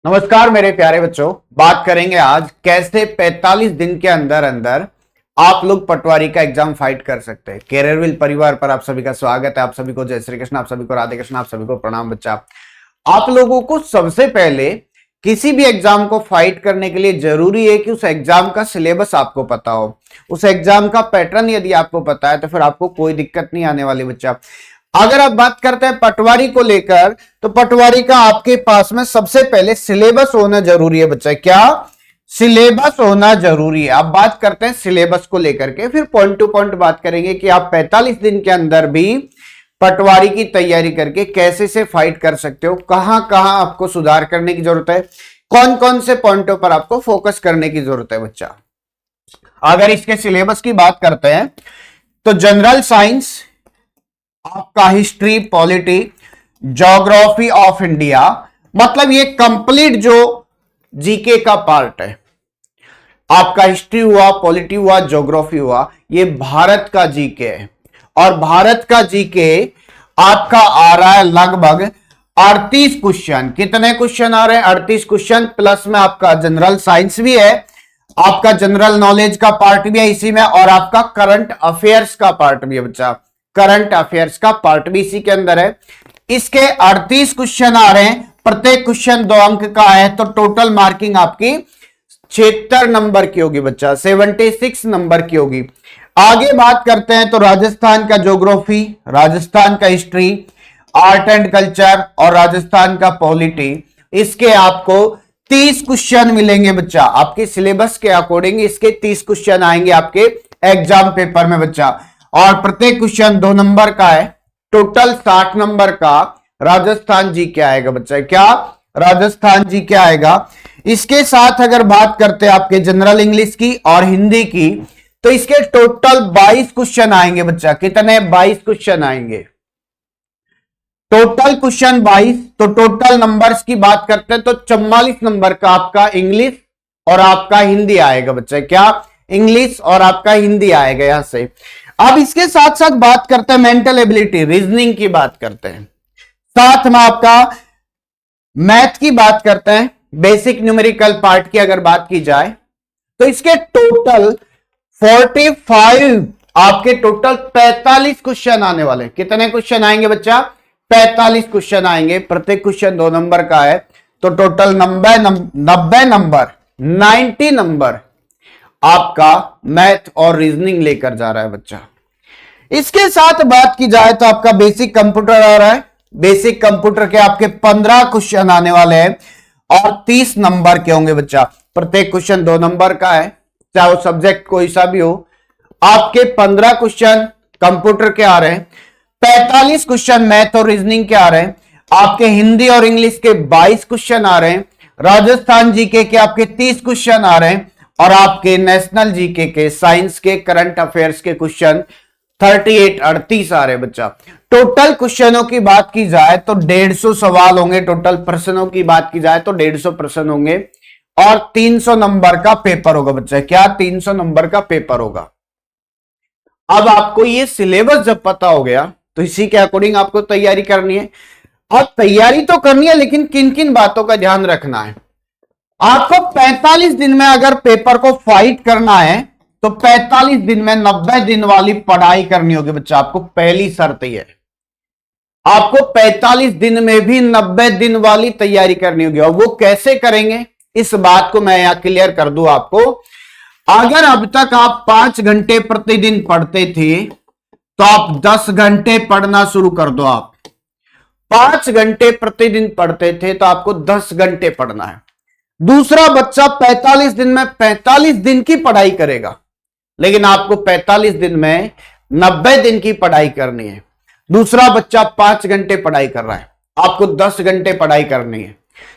नमस्कार मेरे प्यारे बच्चों। बात करेंगे आज कैसे 45 दिन के अंदर अंदर आप लोग पटवारी का एग्जाम फाइट कर सकते हैं। कैरियरविल परिवार पर आप सभी का स्वागत है। आप सभी को जय श्री कृष्ण, आप सभी को राधे कृष्ण, आप सभी को प्रणाम। बच्चा, आप लोगों को सबसे पहले किसी भी एग्जाम को फाइट करने के लिए जरूरी है कि उस एग्जाम का सिलेबस आपको पता हो, उस एग्जाम का पैटर्न यदि आपको पता है तो फिर आपको कोई दिक्कत नहीं आने वाली। बच्चा, अगर आप बात करते हैं पटवारी को लेकर तो पटवारी का आपके पास में सबसे पहले सिलेबस होना जरूरी है। बच्चा, क्या सिलेबस होना जरूरी है। आप बात करते हैं सिलेबस को लेकर के, फिर पॉइंट टू पॉइंट बात करेंगे कि आप 45 दिन के अंदर भी पटवारी की तैयारी करके कैसे से फाइट कर सकते हो, कहां कहां आपको सुधार करने की जरूरत है, कौन कौन से पॉइंटों पर आपको फोकस करने की जरूरत है। बच्चा, अगर इसके सिलेबस की बात करते हैं तो जनरल साइंस, आपका history, polity, geography of India, मतलब ये कंप्लीट जो जीके का पार्ट है। आपका हिस्ट्री हुआ, पॉलिटी हुआ, ज्योग्राफी हुआ, ये भारत का जीके है। और भारत का जीके आपका आ रहा है लगभग 38 क्वेश्चन। कितने क्वेश्चन आ रहे हैं? 38 क्वेश्चन, प्लस में आपका जनरल साइंस भी है, आपका जनरल नॉलेज का पार्ट भी है इसी में, और आपका करंट अफेयर्स का पार्ट भी है। बच्चा, करंट अफेयर्स का पार्ट भी इसी के अंदर है। इसके 38 क्वेश्चन आ रहे हैं, प्रत्येक क्वेश्चन 2 अंक का है, तो टोटल मार्किंग आपकी 76 नंबर की होगी। बच्चा, 76 नंबर की होगी। आगे बात करते हैं तो राजस्थान का ज्योग्राफी, राजस्थान का हिस्ट्री, आर्ट एंड कल्चर और राजस्थान का पॉलिटी, इसके आपको 30 क्वेश्चन मिलेंगे। बच्चा, आपके सिलेबस के अकॉर्डिंग इसके 30 क्वेश्चन आएंगे आपके एग्जाम पेपर में। बच्चा, और प्रत्येक क्वेश्चन 2 नंबर का है, टोटल 60 नंबर का राजस्थान जी के आएगा। बच्चा, क्या राजस्थान जी के आएगा। इसके साथ अगर बात करते हैं आपके जनरल इंग्लिश की और हिंदी की, तो इसके टोटल 22 क्वेश्चन आएंगे। बच्चा, कितने? 22 क्वेश्चन आएंगे, टोटल क्वेश्चन 22। तो टोटल नंबर्स की बात करते हैं तो 44 नंबर का आपका इंग्लिश और आपका हिंदी आएगा। बच्चा, क्या? इंग्लिश और आपका हिंदी आएगा यहां से। अब इसके साथ साथ बात करते हैं मेंटल एबिलिटी, रीजनिंग की बात करते हैं, साथ में आपका मैथ की बात करते हैं, बेसिक न्यूमेरिकल पार्ट की अगर बात की जाए तो इसके टोटल 45, आपके टोटल 45 क्वेश्चन आने वाले। कितने क्वेश्चन आएंगे बच्चा? 45 क्वेश्चन आएंगे, प्रत्येक क्वेश्चन 2 नंबर का है, तो टोटल 90 नंबर 90 नंबर आपका मैथ और रीजनिंग लेकर जा रहा है। बच्चा, इसके साथ बात की जाए तो आपका बेसिक कंप्यूटर आ रहा है। बेसिक कंप्यूटर के आपके 15 क्वेश्चन आने वाले हैं और 30 नंबर के होंगे। बच्चा, प्रत्येक क्वेश्चन 2 नंबर का है, चाहे वो सब्जेक्ट कोई सा भी हो। आपके 15 क्वेश्चन कंप्यूटर के आ रहे हैं, 45 क्वेश्चन मैथ और रीजनिंग के आ रहे हैं, आपके हिंदी और इंग्लिश के 22 क्वेश्चन आ रहे हैं, राजस्थान जीके के आपके 30 क्वेश्चन आ रहे हैं, और आपके नेशनल जीके के, साइंस के, करंट अफेयर्स के क्वेश्चन 38 आ रहे हैं। बच्चा, टोटल क्वेश्चनों की बात की जाए तो 150 सवाल होंगे, टोटल प्रश्नों की बात की जाए तो 150 प्रश्न होंगे, और 300 नंबर का पेपर होगा। बच्चा, क्या? 300 नंबर का पेपर होगा। अब आपको ये सिलेबस जब पता हो गया तो इसी के अकॉर्डिंग आपको तैयारी करनी है। और तैयारी तो करनी है, लेकिन किन किन बातों का ध्यान रखना है। आपको 45 दिन में अगर पेपर को फाइट करना है तो 45 दिन में 90 दिन वाली पढ़ाई करनी होगी। बच्चा, आपको पहली शर्त ये है, आपको 45 दिन में भी 90 दिन वाली तैयारी करनी होगी। और वो कैसे करेंगे, इस बात को मैं यहां क्लियर कर दूं आपको। अगर अब तक आप 5 घंटे प्रतिदिन पढ़ते थे तो आप 10 घंटे पढ़ना शुरू कर दो। आप 5 घंटे प्रतिदिन पढ़ते थे तो आपको 10 घंटे पढ़ना है। दूसरा बच्चा 45 दिन में 45 दिन की पढ़ाई करेगा, लेकिन आपको 45 दिन में 90 दिन की पढ़ाई करनी है। दूसरा बच्चा 5 घंटे पढ़ाई कर रहा है, आपको 10 घंटे पढ़ाई करनी है।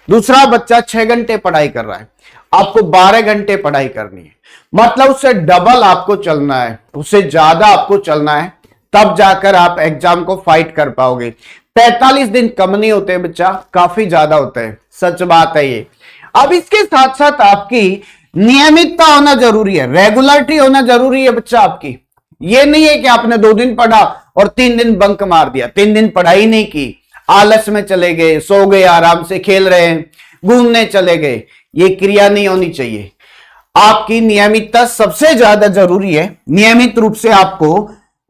दूसरा बच्चा 6 घंटे पढ़ाई कर रहा है, आपको 12 घंटे पढ़ाई करनी है। मतलब उससे डबल आपको चलना है, उससे ज्यादा आपको चलना है, तब जाकर आप एग्जाम को फाइट कर पाओगे। 45 दिन कम नहीं होते बच्चा, काफी ज्यादा होते हैं, सच बात है ये। अब इसके साथ साथ आपकी नियमितता होना जरूरी है, रेगुलरिटी होना जरूरी है। बच्चा, आपकी ये नहीं है कि आपने 2 दिन पढ़ा और 3 दिन बंक मार दिया, 3 दिन पढ़ाई नहीं की, आलस में चले गए, सो गए, आराम से खेल रहे हैं, घूमने चले गए, ये क्रिया नहीं होनी चाहिए। आपकी नियमितता सबसे ज्यादा जरूरी है। नियमित रूप से आपको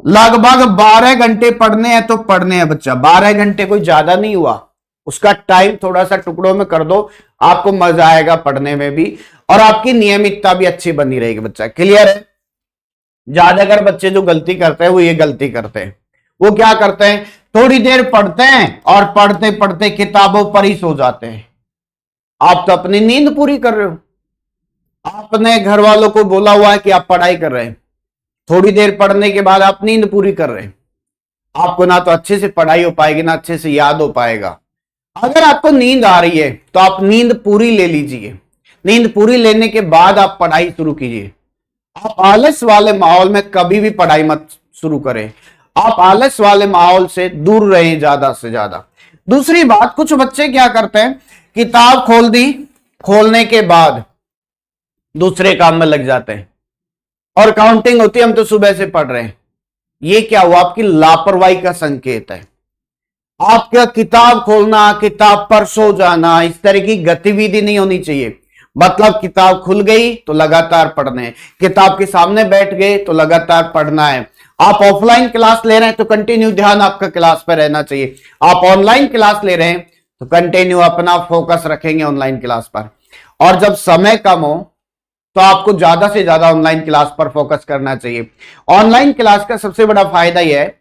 लगभग 12 घंटे पढ़ने हैं तो पढ़ने हैं बच्चा। 12 घंटे कोई ज्यादा नहीं हुआ, उसका टाइम थोड़ा सा टुकड़ों में कर दो, आपको मजा आएगा पढ़ने में भी और आपकी नियमितता भी अच्छी बनी रहेगी बच्चा। क्लियर है? ज्यादातर बच्चे जो गलती करते हैं वो ये गलती करते हैं, वो क्या करते हैं, थोड़ी देर पढ़ते हैं और पढ़ते पढ़ते किताबों पर ही सो जाते हैं। आप तो अपनी नींद पूरी कर रहे हो। आपने घर वालों को बोला हुआ है कि आप पढ़ाई कर रहे हैं, थोड़ी देर पढ़ने के बाद आप नींद पूरी कर रहे हैं। आपको ना तो अच्छे से पढ़ाई हो पाएगी ना अच्छे से याद हो पाएगा। अगर आपको नींद आ रही है तो आप नींद पूरी ले लीजिए। नींद पूरी लेने के बाद आप पढ़ाई शुरू कीजिए। आप आलस वाले माहौल में कभी भी पढ़ाई मत शुरू करें। आप आलस वाले माहौल से दूर रहें ज्यादा से ज्यादा। दूसरी बात, कुछ बच्चे क्या करते हैं, किताब खोल दी, खोलने के बाद दूसरे काम में लग जाते हैं और काउंटिंग होती है हम तो सुबह से पढ़ रहे हैं। ये क्या हुआ, आपकी लापरवाही का संकेत है। आपका किताब खोलना, किताब पर सो जाना, इस तरह की गतिविधि नहीं होनी चाहिए। मतलब किताब खुल गई तो लगातार पढ़ना है, किताब के सामने बैठ गए तो लगातार पढ़ना है। आप ऑफलाइन क्लास ले रहे हैं तो कंटिन्यू ध्यान आपका क्लास पर रहना चाहिए। आप ऑनलाइन क्लास ले रहे हैं तो कंटिन्यू अपना फोकस रखेंगे ऑनलाइन क्लास पर। और जब समय कम हो तो आपको ज्यादा से ज्यादा ऑनलाइन क्लास पर फोकस करना चाहिए। ऑनलाइन क्लास का सबसे बड़ा फायदा यह है,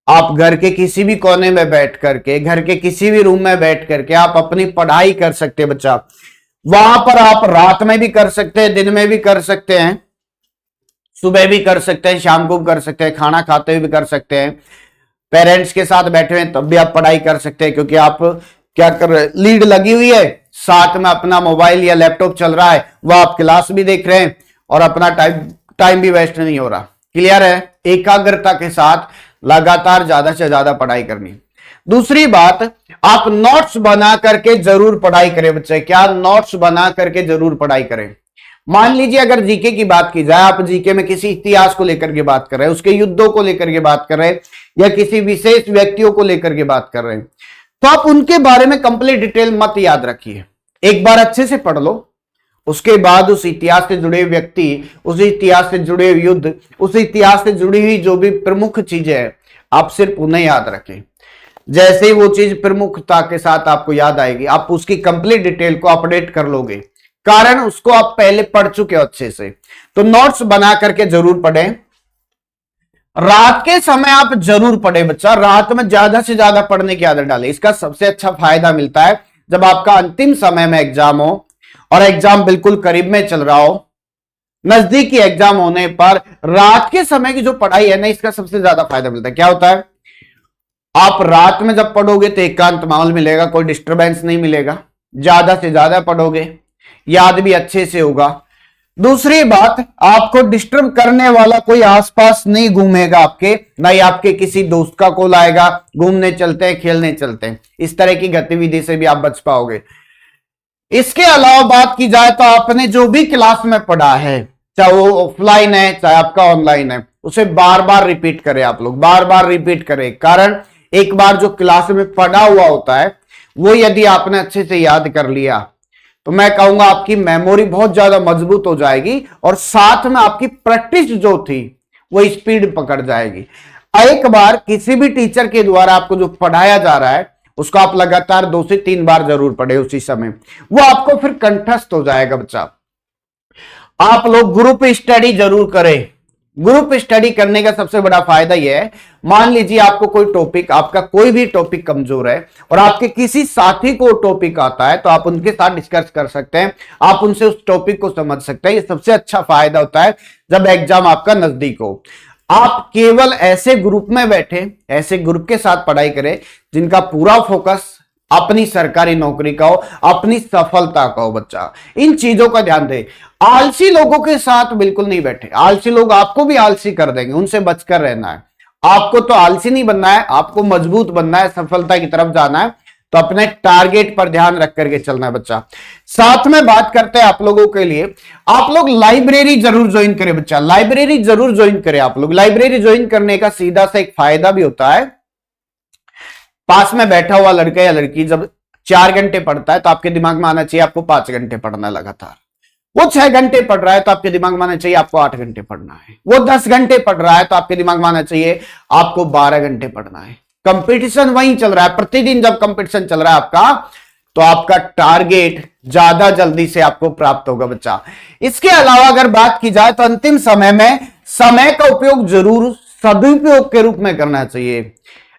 आप घर के किसी भी कोने में बैठ करके, घर के किसी भी रूम में बैठ करके आप अपनी पढ़ाई कर सकते हैं बच्चा। वहां पर आप रात में भी कर सकते हैं, दिन में भी कर सकते हैं, सुबह भी कर सकते हैं, शाम को भी कर सकते हैं, खाना खाते हुए भी कर सकते हैं, पेरेंट्स के साथ बैठे हुए तब भी आप पढ़ाई कर सकते हैं। क्योंकि आप क्या कर रहे हैं, लीड लगी हुई है, साथ में अपना मोबाइल या लैपटॉप चल रहा है, वह आप क्लास भी देख रहे हैं और अपना टाइम भी वेस्ट नहीं हो रहा। क्लियर है? एकाग्रता के साथ लगातार ज्यादा से ज्यादा पढ़ाई करनी। दूसरी बात, आप नोट्स बना करके जरूर पढ़ाई करें बच्चे। क्या? नोट्स बना करके जरूर पढ़ाई करें। मान लीजिए अगर जीके की बात की जाए, आप जीके में किसी इतिहास को लेकर के बात कर रहे हैं, उसके युद्धों को लेकर के बात कर रहे हैं या किसी विशेष व्यक्तियों को लेकर के बात कर रहे हैं, तो आप उनके बारे में कंप्लीट डिटेल मत याद रखिए। एक बार अच्छे से पढ़ लो, उसके बाद उस इतिहास से जुड़े व्यक्ति, उस इतिहास से जुड़े युद्ध, उस इतिहास से जुड़ी हुई जो भी प्रमुख चीजें हैं, आप सिर्फ उन्हें याद रखें। जैसे ही वो चीज प्रमुखता के साथ आपको याद आएगी, आप उसकी कंप्लीट डिटेल को अपडेट कर लोगे, कारण उसको आप पहले पढ़ चुके हो अच्छे से। तो नोट्स बना करके जरूर पढ़ें। रात के समय आप जरूर पढ़ें बच्चा। रात में ज्यादा से ज्यादा पढ़ने की आदत डालें। इसका सबसे अच्छा फायदा मिलता है जब आपका अंतिम समय में एग्जाम हो और एग्जाम बिल्कुल करीब में चल रहा हो, नजदीकी एग्जाम होने पर रात के समय की जो पढ़ाई है ना, इसका सबसे ज्यादा फायदा मिलता है। क्या होता है, आप रात में जब पढ़ोगे तो एकांत माहौल मिलेगा, कोई डिस्टरबेंस नहीं मिलेगा, ज्यादा से ज्यादा पढ़ोगे, याद भी अच्छे से होगा। दूसरी बात, आपको डिस्टर्ब करने वाला कोई आसपास नहीं घूमेगा आपके, ना ही आपके किसी दोस्त का कॉल आएगा, घूमने चलते हैं, खेलने चलते हैं, इस तरह की गतिविधि से भी आप बच पाओगे। इसके अलावा बात की जाए तो आपने जो भी क्लास में पढ़ा है, चाहे वो ऑफलाइन है चाहे आपका ऑनलाइन है, उसे बार बार रिपीट करें। आप लोग बार बार रिपीट करें, कारण एक बार जो क्लास में पढ़ा हुआ होता है वो यदि आपने अच्छे से याद कर लिया तो मैं कहूंगा आपकी मेमोरी बहुत ज्यादा मजबूत हो जाएगी और साथ में आपकी प्रैक्टिस जो थी वो स्पीड पकड़ जाएगी। एक बार किसी भी टीचर के द्वारा आपको जो पढ़ाया जा रहा है उसको आप लगातार 2 से 3 बार जरूर पढ़े उसी समय, वो आपको फिर कंठस्थ हो जाएगा बच्चा। आप लोग ग्रुप स्टडी जरूर करें। ग्रुप स्टडी करने का सबसे बड़ा फायदा यह है, मान लीजिए आपको कोई टॉपिक, आपका कोई भी टॉपिक कमजोर है और आपके किसी साथी को टॉपिक आता है तो आप उनके साथ डिस्कस कर सकते हैं, आप उनसे उस टॉपिक को समझ सकते हैं। ये सबसे अच्छा फायदा होता है जब एग्जाम आपका नजदीक हो। आप केवल ऐसे ग्रुप में बैठे, ऐसे ग्रुप के साथ पढ़ाई करें जिनका पूरा फोकस अपनी सरकारी नौकरी का हो, अपनी सफलता का हो बच्चा। इन चीजों का ध्यान दें। आलसी लोगों के साथ बिल्कुल नहीं बैठे। आलसी लोग आपको भी आलसी कर देंगे, उनसे बचकर रहना है। आपको तो आलसी नहीं बनना है, आपको मजबूत बनना है, सफलता की तरफ जाना है, तो अपने टारगेट पर ध्यान रख करके चलना है बच्चा। साथ में बात करते हैं आप लोगों के लिए, आप लोग लाइब्रेरी जरूर ज्वाइन करें बच्चा। लाइब्रेरी जरूर ज्वाइन करें आप लोग। लाइब्रेरी ज्वाइन करने का सीधा सा एक फायदा भी होता है, पास में बैठा हुआ लड़का या लड़की जब 4 घंटे पढ़ता है तो आपके दिमाग में आना चाहिए आपको 5 घंटे पढ़ना लगातार। वो 6 घंटे पढ़ रहा है तो आपके दिमाग में आना चाहिए आपको 8 घंटे पढ़ना है। वो 10 घंटे पढ़ रहा है तो आपके दिमाग में आना चाहिए आपको 12 घंटे पढ़ना है। कंपटीशन वहीं चल रहा है, प्रतिदिन जब कंपटीशन चल रहा है आपका, तो आपका टारगेट ज्यादा जल्दी से आपको प्राप्त होगा बच्चा। इसके अलावा अगर बात की जाए तो अंतिम समय में समय का उपयोग जरूर सदुपयोग के रूप में करना चाहिए।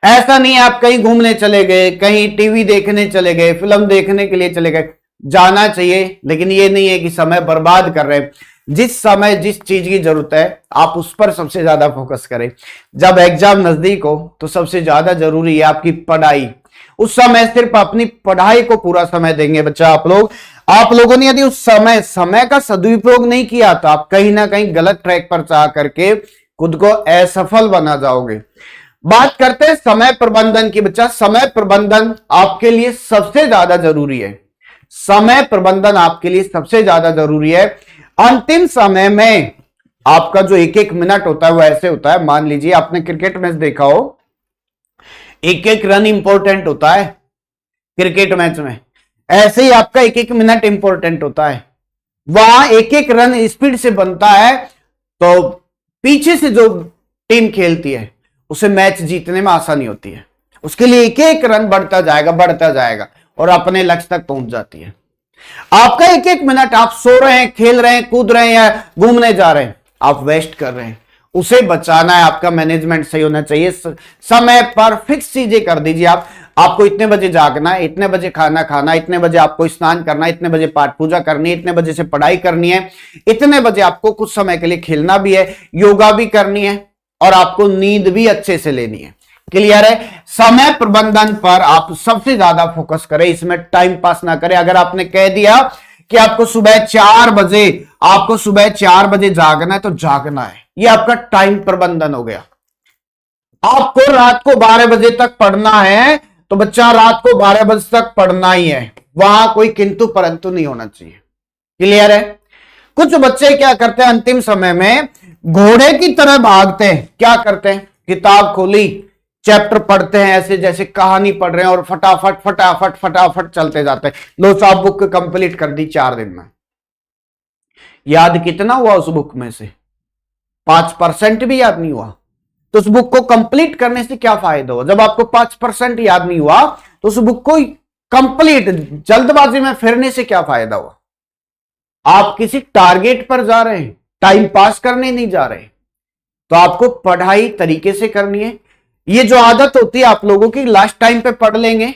ऐसा नहीं है आप कहीं घूमने चले गए, कहीं टीवी देखने चले गए, फिल्म देखने के लिए चले गए, जाना चाहिए, लेकिन ये नहीं है कि समय बर्बाद कर रहे हैं। जिस समय जिस चीज की जरूरत है आप उस पर सबसे ज्यादा फोकस करें। जब एग्जाम नजदीक हो तो सबसे ज्यादा जरूरी है आपकी पढ़ाई। उस समय सिर्फ अपनी पढ़ाई को पूरा समय देंगे बच्चा आप लोगों ने यदि उस समय का सदुपयोग नहीं किया तो आप कहीं ना कहीं गलत ट्रैक पर जा करके खुद को असफल बना जाओगे। बात करते हैं समय प्रबंधन की बच्चा। समय प्रबंधन आपके लिए सबसे ज्यादा जरूरी है। समय प्रबंधन आपके लिए सबसे ज्यादा जरूरी है। अंतिम समय में आपका जो एक एक मिनट होता है वो ऐसे होता है, मान लीजिए आपने क्रिकेट मैच देखा हो, एक एक रन इंपॉर्टेंट होता है क्रिकेट मैच में, ऐसे ही आपका एक एक मिनट इंपॉर्टेंट होता है। वहां एक एक रन स्पीड से बनता है तो पीछे से जो टीम खेलती है उसे मैच जीतने में आसानी होती है। उसके लिए एक एक रन बढ़ता जाएगा और अपने लक्ष्य तक पहुंच जाती है। आपका एक एक मिनट आप सो रहे हैं, खेल रहे हैं, कूद रहे हैं या घूमने जा रहे हैं, आप वेस्ट कर रहे हैं, उसे बचाना है। आपका मैनेजमेंट सही होना चाहिए। समय पर फिक्स चीजें कर दीजिए। आपको इतने बजे जागना है, इतने बजे खाना खाना, इतने बजे आपको स्नान करना है, इतने बजे पाठ पूजा करनी है, इतने बजे से पढ़ाई करनी है, इतने बजे आपको कुछ समय के लिए खेलना भी है, योगा भी करनी है और आपको नींद भी अच्छे से लेनी है। क्लियर है? समय प्रबंधन पर आप सबसे ज्यादा फोकस करें, इसमें टाइम पास ना करें। अगर आपने कह दिया कि आपको सुबह 4 बजे जागना है तो जागना है, ये आपका टाइम प्रबंधन हो गया। आपको रात को 12 बजे तक पढ़ना है तो बच्चा रात को 12 बजे तक पढ़ना ही है, वहां कोई किंतु परंतु नहीं होना चाहिए। क्लियर है? कुछ बच्चे क्या करते हैं, अंतिम समय में घोड़े की तरह भागते हैं। क्या करते हैं, किताब खोली, चैप्टर पढ़ते हैं ऐसे जैसे कहानी पढ़ रहे हैं और फटाफट चलते जाते हैं। लो साहब बुक कंप्लीट कर दी 4 दिन में। याद कितना हुआ उस बुक में से? 5% भी याद नहीं हुआ। तो उस बुक को कंप्लीट करने से क्या फायदा हुआ? जब आपको 5% याद नहीं हुआ तो उस बुक को कंप्लीट जल्दबाजी में फिरने से क्या फायदा हुआ? आप किसी टारगेट पर जा रहे हैं, टाइम पास करने नहीं जा रहे। तो आपको पढ़ाई तरीके से करनी है। ये जो आदत होती है आप लोगों की, लास्ट टाइम पे पढ़ लेंगे,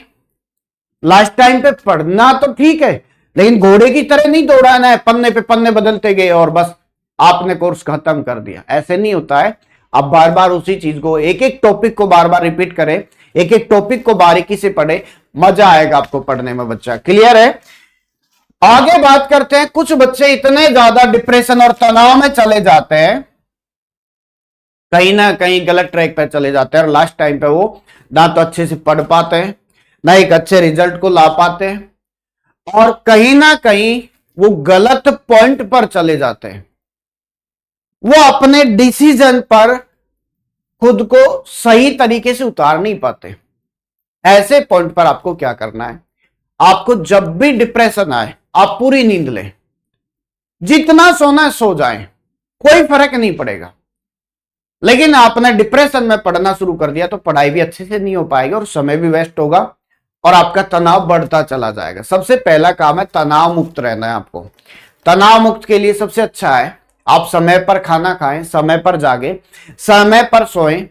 लास्ट टाइम पे पढ़ना तो ठीक है, लेकिन घोड़े की तरह नहीं दौड़ाना है, पन्ने पे पन्ने बदलते गए और बस आपने कोर्स खत्म कर दिया। ऐसे नहीं होता है। आप बार बार उसी चीज को, एक एक टॉपिक को बार बार रिपीट करें, एक एक टॉपिक को बारीकी से पढ़े, मजा आएगा आपको पढ़ने में बच्चा। क्लियर है? आगे बात करते हैं। कुछ बच्चे इतने ज्यादा डिप्रेशन और तनाव में चले जाते हैं, कहीं ना कहीं गलत ट्रैक पर चले जाते हैं और लास्ट टाइम पे वो ना तो अच्छे से पढ़ पाते हैं, ना एक अच्छे रिजल्ट को ला पाते हैं, और कहीं ना कहीं वो गलत पॉइंट पर चले जाते हैं। वो अपने डिसीजन पर खुद को सही तरीके से उतार नहीं पाते। ऐसे पॉइंट पर आपको क्या करना है, आपको जब भी डिप्रेशन आए आप पूरी नींद लें, जितना सोना है सो जाएं, कोई फर्क नहीं पड़ेगा। लेकिन आपने डिप्रेशन में पढ़ना शुरू कर दिया तो पढ़ाई भी अच्छे से नहीं हो पाएगी और समय भी वेस्ट होगा और आपका तनाव बढ़ता चला जाएगा। सबसे पहला काम है तनाव मुक्त रहना है आपको। तनाव मुक्त के लिए सबसे अच्छा है आप समय पर खाना खाएं, समय पर जागें, समय पर सोएं,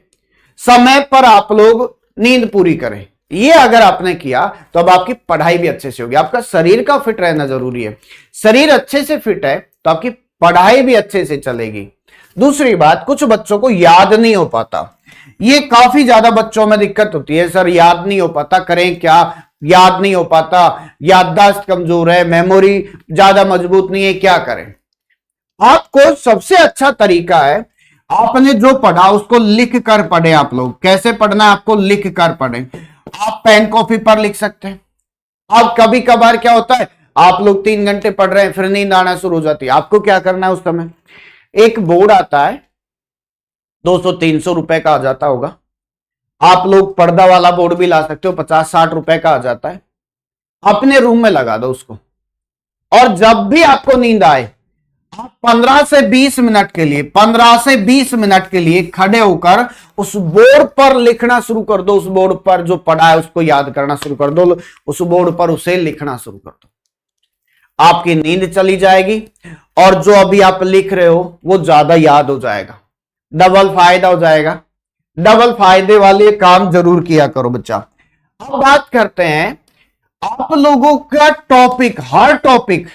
समय पर आप लोग नींद पूरी करें। ये अगर आपने किया तो अब आपकी पढ़ाई भी अच्छे से होगी। आपका शरीर का फिट रहना जरूरी है। शरीर अच्छे से फिट है तो आपकी पढ़ाई भी अच्छे से चलेगी। दूसरी बात, कुछ बच्चों को याद नहीं हो पाता। ये काफी ज्यादा बच्चों में दिक्कत होती है, सर याद नहीं हो पाता, करें क्या, याद नहीं हो पाता, याददाश्त कमजोर है, मेमोरी ज्यादा मजबूत नहीं है, क्या करें? आपको सबसे अच्छा तरीका है आपने जो पढ़ा उसको लिख कर पढ़े। आप लोग कैसे पढ़ना है, आपको लिख कर पढ़े। आप पेन कॉपी पर लिख सकते हैं। अब कभी कभार क्या होता है, आप लोग 3 घंटे पढ़ रहे हैं फिर नींद आना शुरू हो जाती है। आपको क्या करना है उस समय, एक बोर्ड आता है 200-300 रुपए का आ जाता होगा। आप लोग पर्दा वाला बोर्ड भी ला सकते हो, 50-60 रुपए का आ जाता है। अपने रूम में लगा दो उसको, और जब भी आपको नींद आए आप 15 से 20 मिनट के लिए 15 से 20 मिनट के लिए खड़े होकर उस बोर्ड पर लिखना शुरू कर दो। उस बोर्ड पर जो पढ़ा है उसको याद करना शुरू कर दो, उस बोर्ड पर उसे लिखना शुरू कर दो। आपकी नींद चली जाएगी और जो अभी आप लिख रहे हो वो ज्यादा याद हो जाएगा, डबल फायदा हो जाएगा। डबल फायदे वाले काम जरूर किया करो बच्चा। अब बात करते हैं आप लोगों का टॉपिक, हर टॉपिक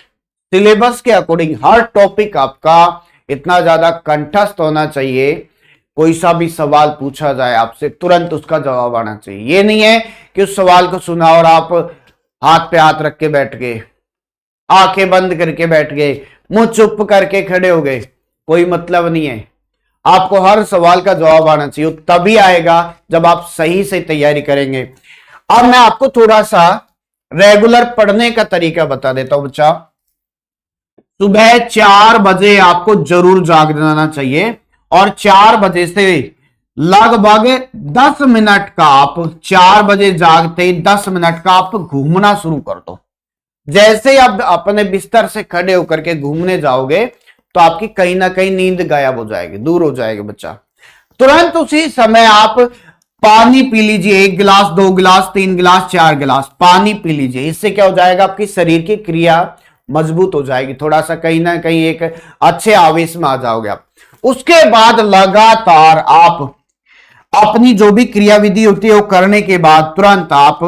सिलेबस के अकॉर्डिंग हर टॉपिक आपका इतना ज्यादा कंठस्थ होना चाहिए, कोई सा भी सवाल पूछा जाए आपसे तुरंत उसका जवाब आना चाहिए। ये नहीं है कि उस सवाल को सुना और आप हाथ पे हाथ रख के बैठ गए, आंखें बंद करके बैठ गए, मुंह चुप करके खड़े हो गए, कोई मतलब नहीं है। आपको हर सवाल का जवाब आना चाहिए, तभी आएगा जब आप सही से तैयारी करेंगे। अब मैं आपको थोड़ा सा रेगुलर पढ़ने का तरीका बता देता हूं बच्चा। सुबह 4 बजे आपको जरूर जाग जाना चाहिए और 4 बजे से लगभग 10 मिनट का आप 4 बजे जागते 10 मिनट का आप घूमना शुरू कर दो। जैसे आप अपने बिस्तर से खड़े होकर के घूमने जाओगे तो आपकी कहीं ना कहीं नींद गायब हो जाएगी, दूर हो जाएगी बच्चा। तुरंत उसी समय आप पानी पी लीजिए, 1 गिलास 2 गिलास 3 गिलास 4 गिलास पानी पी लीजिए। इससे क्या हो जाएगा, आपकी शरीर की क्रिया मजबूत हो जाएगी, थोड़ा सा कहीं ना कहीं एक अच्छे आवेश में आ जाओगे आप। उसके बाद लगातार आप अपनी जो भी क्रियाविधि होती है वो करने के बाद तुरंत आप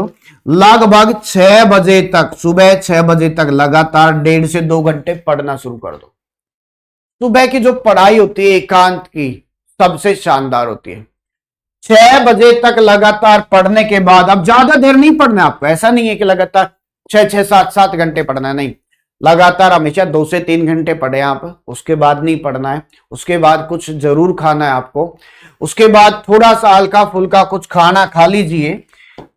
लगभग 6 बजे तक, सुबह 6 बजे तक लगातार 1.5 से 2 घंटे पढ़ना शुरू कर दो। सुबह की जो पढ़ाई होती है एकांत की सबसे शानदार होती है। 6 बजे तक लगातार पढ़ने के बाद, अब ज्यादा देर नहीं पढ़ना है आपको, ऐसा नहीं है कि लगातार 6 7 घंटे पढ़ना है, नहीं, लगातार हमेशा 2 से 3 घंटे पढ़े आप, उसके बाद नहीं पढ़ना है। उसके बाद कुछ जरूर खाना है आपको, उसके बाद थोड़ा सा हल्का फुल्का कुछ खाना खा लीजिए।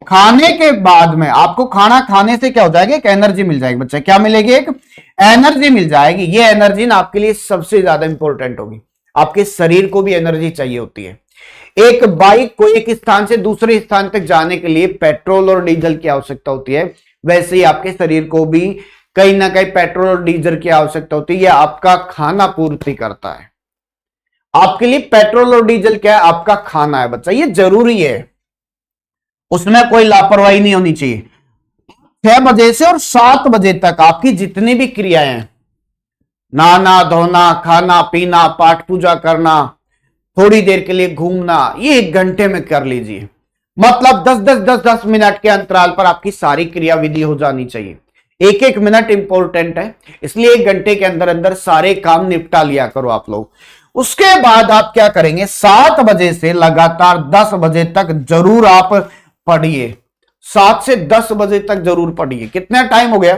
खाने के बाद में आपको, खाना खाने से क्या हो जाएगा, एक एनर्जी मिल जाएगी बच्चा। क्या मिलेगी, एक एनर्जी मिल जाएगी। ये एनर्जी ना आपके लिए सबसे ज्यादा इंपॉर्टेंट होगी। आपके शरीर को भी एनर्जी चाहिए होती है। एक बाइक को एक स्थान से दूसरे स्थान तक जाने के लिए पेट्रोल और डीजल की आवश्यकता होती है, वैसे ही आपके शरीर को भी कहीं ना कहीं पेट्रोल और डीजल की आवश्यकता होती है। यह आपका खाना पूर्ति करता है। आपके लिए पेट्रोल और डीजल क्या है, आपका खाना है बच्चा, ये जरूरी है, उसमें कोई लापरवाही नहीं होनी चाहिए। 6 बजे से और 7 बजे तक आपकी जितनी भी क्रियाएं हैं, नहाना धोना, खाना पीना, पाठ पूजा करना, थोड़ी देर के लिए घूमना, ये 1 घंटे में कर लीजिए। मतलब 10 मिनट के अंतराल पर आपकी सारी क्रियाविधि हो जानी चाहिए। 1 मिनट इंपॉर्टेंट है, इसलिए 1 घंटे के अंदर अंदर सारे काम निपटा लिया करो आप लोग। उसके बाद आप क्या करेंगे, 7 बजे से लगातार 10 बजे तक जरूर आप पढ़िए। 7 से 10 बजे तक जरूर पढ़िए। कितना टाइम हो गया,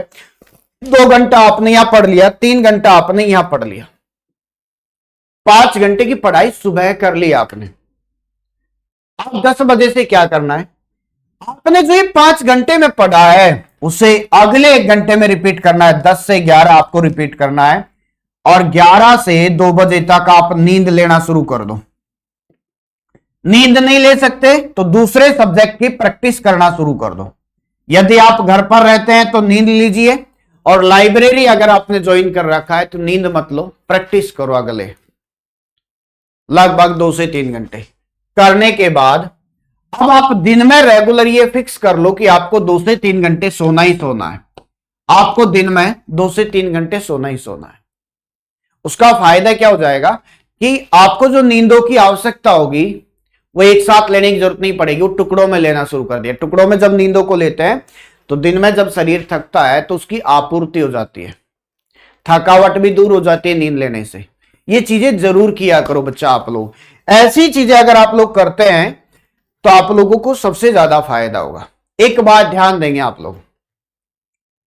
2 घंटा आपने यहां पढ़ लिया, 3 घंटा आपने यहां पढ़ लिया, 5 घंटे की पढ़ाई सुबह कर ली आपने। अब 10 बजे से क्या करना है, आपने जो ये 5 घंटे में पढ़ा है उसे अगले 1 घंटे में रिपीट करना है। 10 से 11 आपको रिपीट करना है और 11 से 2 बजे तक आप नींद लेना शुरू कर दो। नींद नहीं ले सकते तो दूसरे सब्जेक्ट की प्रैक्टिस करना शुरू कर दो। यदि आप घर पर रहते हैं तो नींद लीजिए, और लाइब्रेरी अगर आपने ज्वाइन कर रखा है तो नींद मत लो, प्रैक्टिस करो अगले लगभग 2 से 3 घंटे करने के बाद। अब आप दिन में रेगुलर ये फिक्स कर लो कि आपको 2 से 3 घंटे सोना ही सोना है। आपको दिन में 2 से 3 घंटे सोना ही सोना है। उसका फायदा क्या हो जाएगा कि आपको जो नींदों की आवश्यकता होगी वो एक साथ लेने की जरूरत नहीं पड़ेगी, वो टुकड़ों में लेना शुरू कर दिया। टुकड़ों में जब नींदों को लेते हैं तो दिन में जब शरीर थकता है तो उसकी आपूर्ति हो जाती है, थकावट भी दूर हो जाती है नींद लेने से। ये चीजें जरूर किया करो बच्चा आप लोग। ऐसी चीजें अगर आप लोग करते हैं तो आप लोगों को सबसे ज्यादा फायदा होगा। एक बात ध्यान देंगे आप लोग,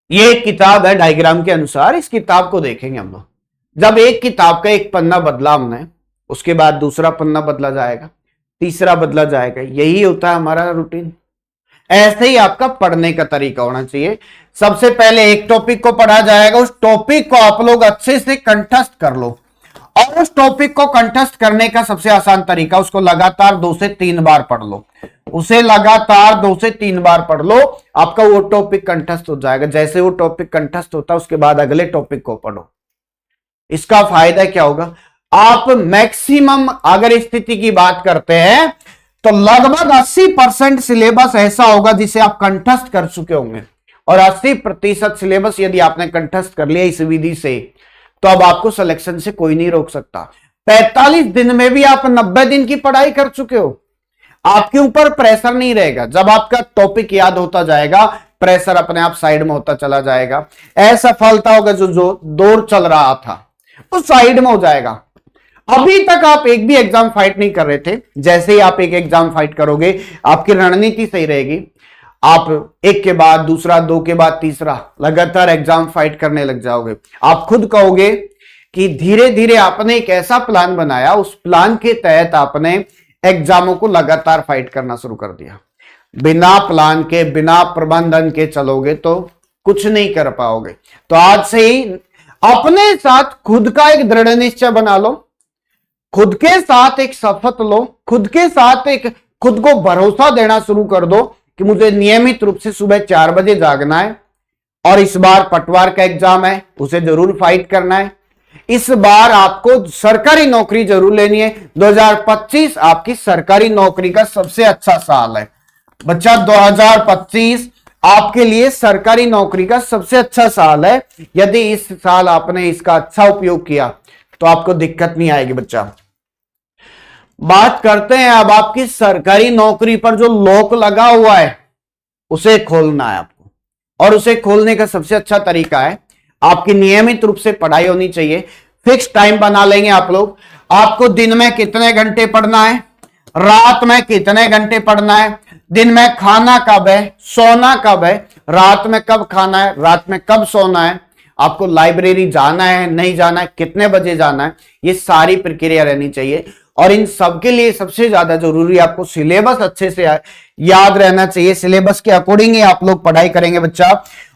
ये एक किताब है डायग्राम के अनुसार, इस किताब को देखेंगे हम लोग। जब एक किताब का एक पन्ना बदला हमने, उसके बाद दूसरा पन्ना बदला जाएगा, तीसरा बदला जाएगा, यही होता है हमारा रूटीन। ऐसे ही आपका पढ़ने का तरीका होना चाहिए। सबसे पहले एक टॉपिक को पढ़ा जाएगा, उस टॉपिक को आप लोग अच्छे से कंठस्थ कर लो और उस टॉपिक को कंठस्थ करने का सबसे आसान तरीका, उसको लगातार 2 से 3 बार पढ़ लो, उसे लगातार 2 से 3 बार पढ़ लो, आपका वो टॉपिक कंठस्थ हो जाएगा। जैसे वो टॉपिक कंठस्थ होता है उसके बाद अगले टॉपिक को पढ़ो। इसका फायदा क्या होगा, आप मैक्सिमम अगर स्थिति की बात करते हैं तो लगभग 80% सिलेबस ऐसा होगा जिसे आप कंठस्थ कर चुके होंगे, और 80% सिलेबस यदि आपने कंठस्थ कर लिया इस विधि से तो अब आपको सिलेक्शन से कोई नहीं रोक सकता। 45 दिन में भी आप 90 दिन की पढ़ाई कर चुके हो, आपके ऊपर प्रेशर नहीं रहेगा। जब आपका टॉपिक याद होता जाएगा प्रेशर अपने आप साइड में होता चला जाएगा, असफलता होगा जो दौर चल रहा था वो साइड में हो जाएगा। अभी तक आप एक भी एग्जाम फाइट नहीं कर रहे थे, जैसे ही आप एक एग्जाम फाइट करोगे आपकी रणनीति सही रहेगी, आप एक के बाद दूसरा, 2 के बाद तीसरा लगातार एग्जाम फाइट करने लग जाओगे। आप खुद कहोगे कि धीरे धीरे आपने एक ऐसा प्लान बनाया, उस प्लान के तहत आपने एग्जामों को लगातार फाइट करना शुरू कर दिया। बिना प्लान के, बिना प्रबंधन के चलोगे तो कुछ नहीं कर पाओगे। तो आज से ही अपने साथ खुद का एक दृढ़ निश्चय बना लो, खुद के साथ एक शपथ लो, खुद के साथ एक खुद को भरोसा देना शुरू कर दो कि मुझे नियमित रूप से सुबह 4 बजे जागना है, और इस बार पटवार का एग्जाम है उसे जरूर फाइट करना है। इस बार आपको सरकारी नौकरी जरूर लेनी है। 2025 आपकी सरकारी नौकरी का सबसे अच्छा साल है बच्चा। 2025 आपके लिए सरकारी नौकरी का सबसे अच्छा साल है। यदि इस साल आपने इसका अच्छा उपयोग किया तो आपको दिक्कत नहीं आएगी बच्चा। बात करते हैं अब आपकी सरकारी नौकरी पर जो लॉक लगा हुआ है उसे खोलना है आपको, और उसे खोलने का सबसे अच्छा तरीका है आपकी नियमित रूप से पढ़ाई होनी चाहिए। फिक्स टाइम बना लेंगे आप लोग, आपको दिन में कितने घंटे पढ़ना है, रात में कितने घंटे पढ़ना है, दिन में खाना कब है, सोना कब है, रात में कब खाना है, रात में कब सोना है, आपको लाइब्रेरी जाना है नहीं जाना है, कितने बजे जाना है, ये सारी प्रक्रिया रहनी चाहिए। और इन सब के लिए सबसे ज्यादा जरूरी आपको सिलेबस अच्छे से याद रहना चाहिए। सिलेबस के अकॉर्डिंग ही आप लोग पढ़ाई करेंगे बच्चा।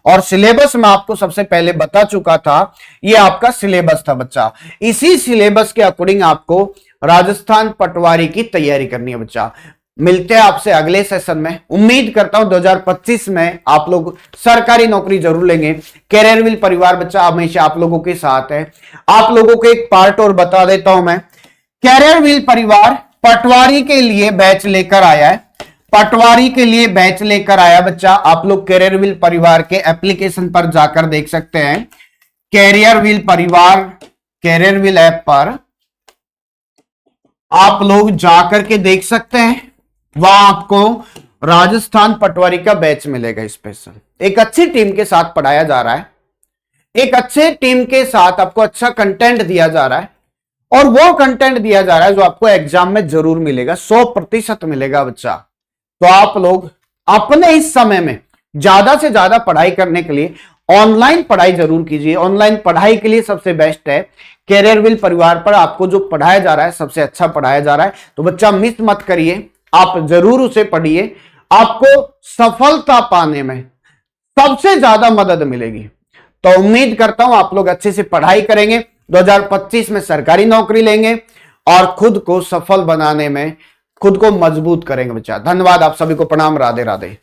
और सिलेबस में आपको सबसे पहले बता चुका था, ये आपका सिलेबस था बच्चा। इसी सिलेबस के अकॉर्डिंग आपको राजस्थान पटवारी की तैयारी करनी है बच्चा। मिलते हैं आपसे अगले सेशन में। उम्मीद करता हूं 2025 में आप लोग सरकारी नौकरी जरूर लेंगे। कैरियर व्हील परिवार बच्चा हमेशा आप लोगों के साथ है। आप लोगों को एक पार्ट और बता देता हूं मैं, कैरियर व्हील परिवार पटवारी के लिए बैच लेकर आया है। पटवारी के लिए बैच लेकर आया बच्चा। आप लोग कैरियर व्हील परिवार के एप्लीकेशन पर जाकर देख सकते हैं। कैरियर व्हील परिवार, कैरियर व्हील ऐप पर आप लोग जाकर के देख सकते हैं। वहां आपको राजस्थान पटवारी का बैच मिलेगा स्पेशल। एक अच्छी टीम के साथ पढ़ाया जा रहा है, एक अच्छे टीम के साथ आपको अच्छा कंटेंट दिया जा रहा है, और वो कंटेंट दिया जा रहा है जो आपको एग्जाम में जरूर मिलेगा, 100% मिलेगा बच्चा। तो आप लोग अपने इस समय में ज्यादा से ज्यादा पढ़ाई करने के लिए ऑनलाइन पढ़ाई जरूर कीजिए। ऑनलाइन पढ़ाई के लिए सबसे बेस्ट है कैरियर व्हील परिवार पर आपको जो पढ़ाया जा रहा है सबसे अच्छा पढ़ाया जा रहा है। तो बच्चा मिस मत करिए, आप जरूर उसे पढ़िए, आपको सफलता पाने में सबसे ज्यादा मदद मिलेगी। तो उम्मीद करता हूं आप लोग अच्छे से पढ़ाई करेंगे, 2025 में सरकारी नौकरी लेंगे और खुद को सफल बनाने में खुद को मजबूत करेंगे बच्चा। धन्यवाद, आप सभी को प्रणाम, राधे राधे।